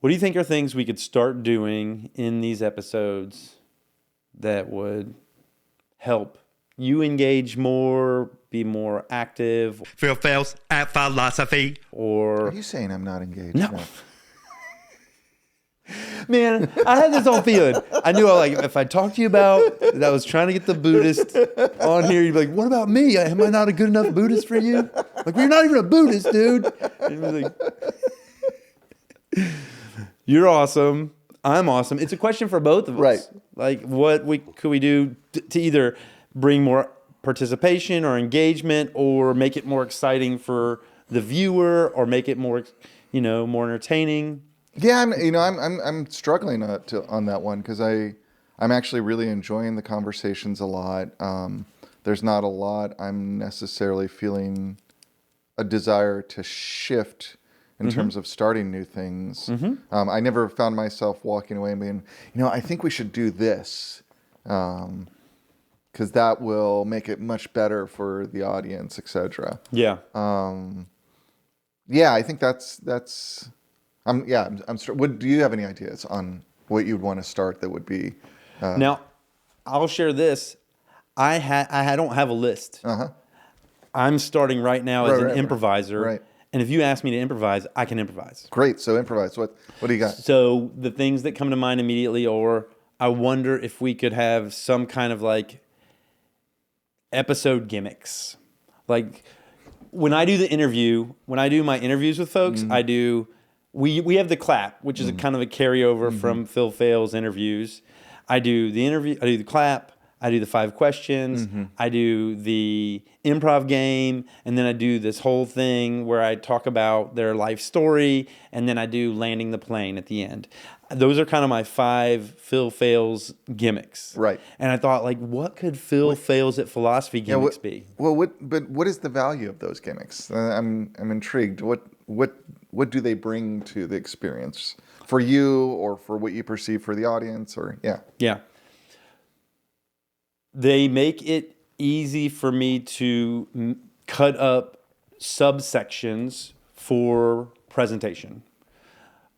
What do you think are things we could start doing in these episodes that would help you engage more, be more active, Phails at philosophy. or... Are you saying I'm not engaged? No. Man, I had this whole feeling. I knew if I talked to you about that I was trying to get the Buddhist on here, you'd be like, what about me? Am I not a good enough Buddhist for you? Like, well, you're not even a Buddhist, dude. And he was like, you're awesome. I'm awesome. It's a question for both of us. Right. Like, could we do to either bring more participation or engagement, or make it more exciting for the viewer, or make it more, more entertaining? Yeah, I'm struggling on that one because I'm actually really enjoying the conversations a lot. There's not a lot I'm necessarily feeling a desire to shift in terms of starting new things. I never found myself walking away and being, I think we should do this because that will make it much better for the audience, etc. Yeah. Yeah, I think that's. I'm do you have any ideas on what you'd want to start that would be? Now, I'll share this. I don't have a list. I'm starting right now as an improviser. Right. And if you ask me to improvise, I can improvise. Great. So improvise. What do you got? So the things that come to mind immediately are, I wonder if we could have some kind of episode gimmicks. Like when I do my interviews with folks, we have the clap, which is a kind of a carryover from Phil Phails' interviews. I do the interview, I do the clap, I do the 5 questions, I do the improv game, and then I do this whole thing where I talk about their life story, and then I do landing the plane at the end. Those are kind of my 5 Phil Phails gimmicks. Right. And I thought, what could Phil Phails at Philosophy gimmicks be? Well, what is the value of those gimmicks? I'm intrigued. What do they bring to the experience for you, or for what you perceive for the audience, or Yeah. They make it easy for me to cut up subsections for presentation.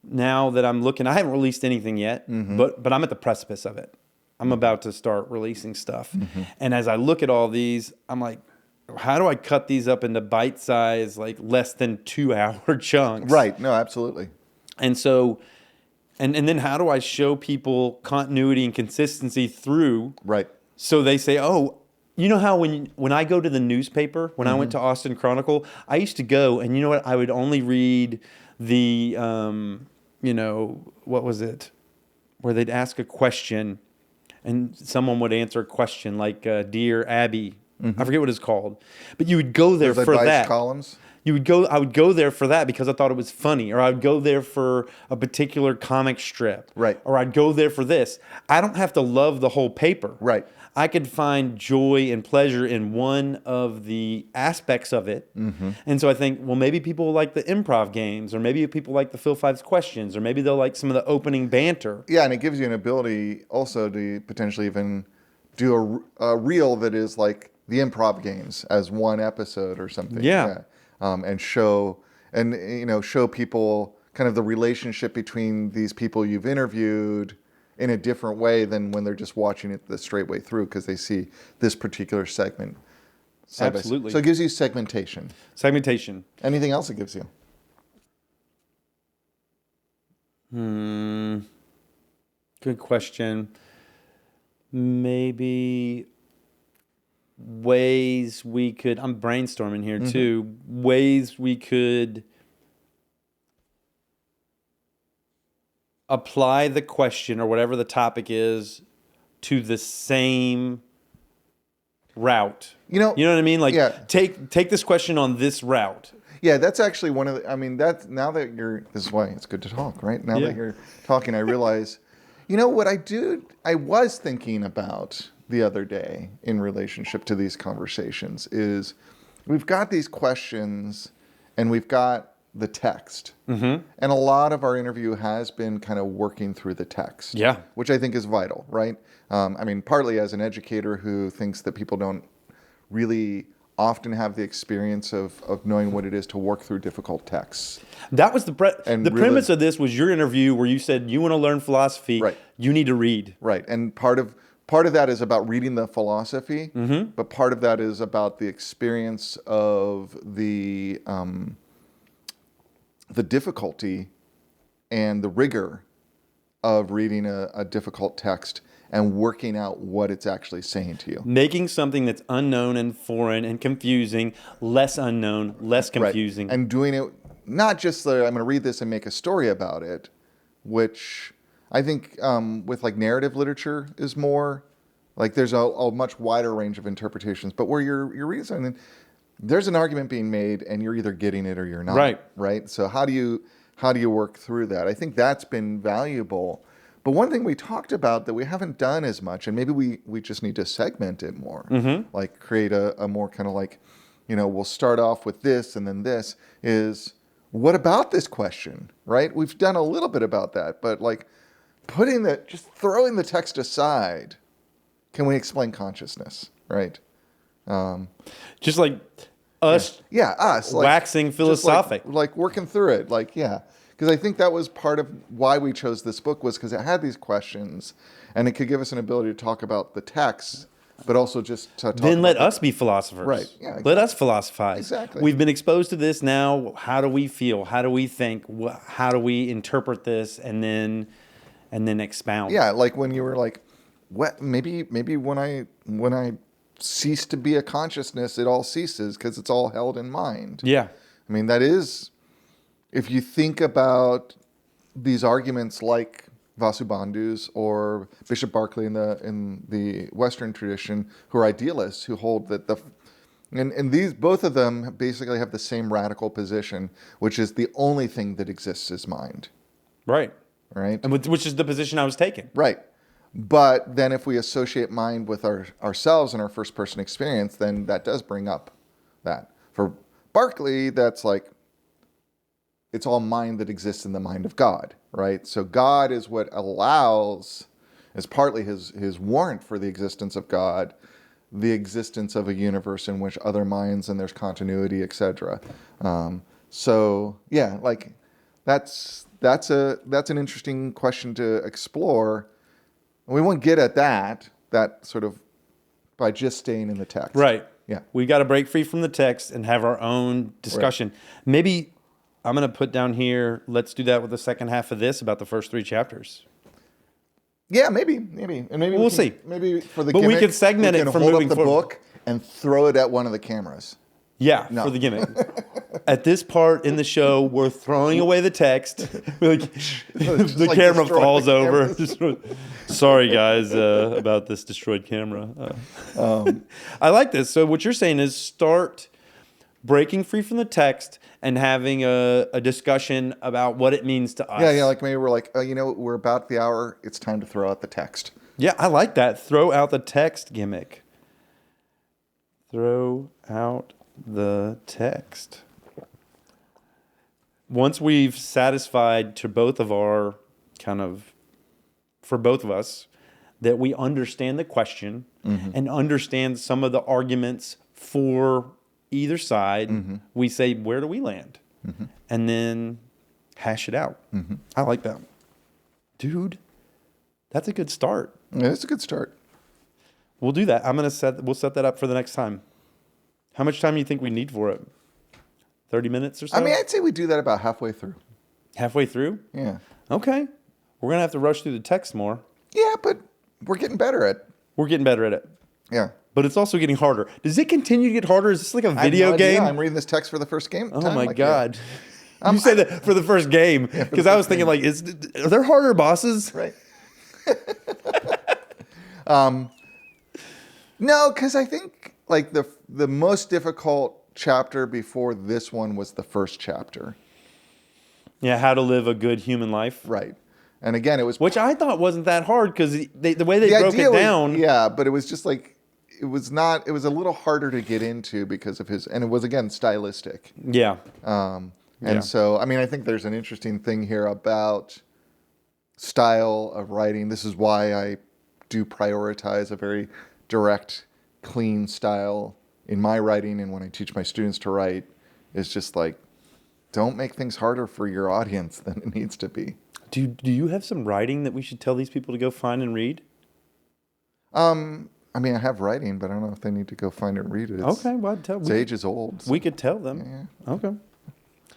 Now that I'm looking, I haven't released anything yet, but I'm at the precipice of it. I'm about to start releasing stuff. And as I look at all these, I'm like, how do I cut these up into bite-sized, less than 2-hour chunks? Right. No, absolutely. And so, and then how do I show people continuity and consistency through? Right. So they say, oh, you know how when I go to the newspaper, when I went to Austin Chronicle, I used to go, and you know what? I would only read the, what was it? Where they'd ask a question, and someone would answer a question like, Dear Abby. I forget what it's called. But you would go there for that. Columns? I would go there for that because I thought it was funny, or I would go there for a particular comic strip. Right. Or I'd go there for this. I don't have to love the whole paper. Right. I could find joy and pleasure in one of the aspects of it. And so I think, well, maybe people like the improv games, or maybe people like the Phil Phails questions, or maybe they'll like some of the opening banter. Yeah, and it gives you an ability also to potentially even do a reel that is like the improv games as one episode or something. Yeah. And show people kind of the relationship between these people you've interviewed in a different way than when they're just watching it the straight way through, because they see this particular segment. Absolutely. So it gives you segmentation. Segmentation. Anything else it gives you? Good question. Maybe ways we could, I'm brainstorming here too, ways we could apply the question or whatever the topic is to the same route. You know what I mean? Take this question on this route. Yeah, that's actually one of the, this is why it's good to talk, right? Now that you're talking, I realize, what I was thinking about the other day in relationship to these conversations is we've got these questions and we've got the text. And a lot of our interview has been kind of working through the text. Yeah. Which I think is vital, right? Partly as an educator who thinks that people don't really often have the experience of knowing what it is to work through difficult texts. That was the And the really- premise of this was your interview where you said you want to learn philosophy, Right. you need to read. Right, and part of that is about reading the philosophy, but part of that is about the experience of the difficulty and the rigor of reading a difficult text and working out what it's actually saying to you. Making something that's unknown and foreign and confusing less unknown, less confusing. Right. And doing it not just I'm going to read this and make a story about it, which I think with like narrative literature is more like there's a much wider range of interpretations, but where you're reading something, there's an argument being made and you're either getting it or you're not. Right. Right. So how do you work through that? I think that's been valuable. But one thing we talked about that we haven't done as much, and maybe we just need to segment it more, like create a more kind of like, we'll start off with this and then this is, what about this question, right? We've done a little bit about that, but like just throwing the text aside, can we explain consciousness, right? Just like us us. Like, waxing just philosophic. like working through it, because I think that was part of why we chose this book was because it had these questions and it could give us an ability to talk about the text, but also just to talk Then let about us be philosophers. Right. Yeah, exactly. Let us philosophize. Exactly. We've been exposed to this now. How do we feel? How do we think? How do we interpret this and then expound? Yeah, like when you were like, what? Maybe when I cease to be a consciousness, it all ceases because it's all held in mind. Yeah. I mean, that is, if you think about these arguments like Vasubandhu's or Bishop Berkeley in the Western tradition, who are idealists, who hold that and these both of them basically have the same radical position, which is the only thing that exists is mind. Right. Right. And which is the position I was taking. Right. But then if we associate mind with ourselves and our first person experience, then that does bring up that. For Berkeley, that's like, it's all mind that exists in the mind of God, right? So God is what allows, is partly his warrant for the existence of God, the existence of a universe in which other minds and there's continuity, etc. So yeah, like that's an interesting question to explore. We won't get at that sort of by just staying in the text. Right. Yeah. We got to break free from the text and have our own discussion. Right. Maybe I'm going to put down here, let's do that with the second half of this about the first 3 chapters. Yeah, maybe. And maybe we'll see. Maybe for the but gimmick, we can segment it from hold moving up the forward. book and throw it at one of the cameras. Yeah, No. for the gimmick. At this part in the show, we're throwing away the text. the like camera destroy falls the over. Sorry, guys, about this destroyed camera. I like this. So what you're saying is start breaking free from the text and having a discussion about what it means to us. Yeah, like maybe we're like, we're about the hour. It's time to throw out the text. Yeah, I like that. Throw out the text gimmick. Throw out the text. Once we've satisfied to both of our for both of us, that we understand the question and understand some of the arguments for either side, we say, where do we land? And then hash it out. I like that. Dude, that's a good start. Yeah, it's a good start. We'll do that. We'll set that up for the next time. How much time do you think we need for it? 30 minutes or so? I mean, I'd say we do that about halfway through. Halfway through? Yeah. Okay. We're going to have to rush through the text more. Yeah, but we're getting better at it. We're getting better at it. Yeah. But it's also getting harder. Does it continue to get harder? Is this like a video game? I'm reading this text for the first game. Oh my God. You say that for the first game. Because I was thinking like, are there harder bosses? Right. No, because I think like the most difficult chapter before this one was the first chapter. Yeah, how to live a good human life. Right. And again, it was... Which I thought wasn't that hard because the way they broke it down... Yeah, but it was just like... It was a little harder to get into because of his... And it was, again, stylistic. Yeah. So, I mean, I think there's an interesting thing here about style of writing. This is why I do prioritize a very direct, clean style in my writing and when I teach my students to write is just like, don't make things harder for your audience than it needs to be. Do you have some writing that we should tell these people to go find and read? I mean, I have writing, but I don't know if they need to go find it and read it. Okay, well, Age is old. So. We could tell them. Yeah. Okay.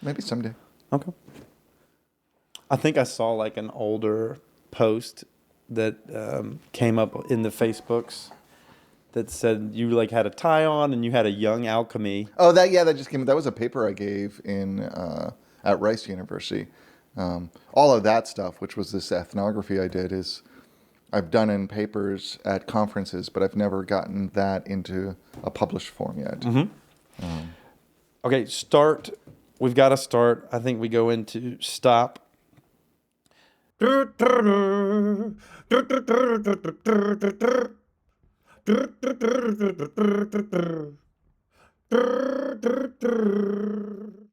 Maybe someday. Okay. I think I saw like an older post that came up in the Facebooks that said you like had a tie on and you had a young alchemy. Oh, that just came. That was a paper I gave in at Rice University. All of that stuff, which was this ethnography I did, is I've done in papers at conferences, but I've never gotten that into a published form yet. Mm-hmm. Okay, start. We've got to start. I think we go into stop.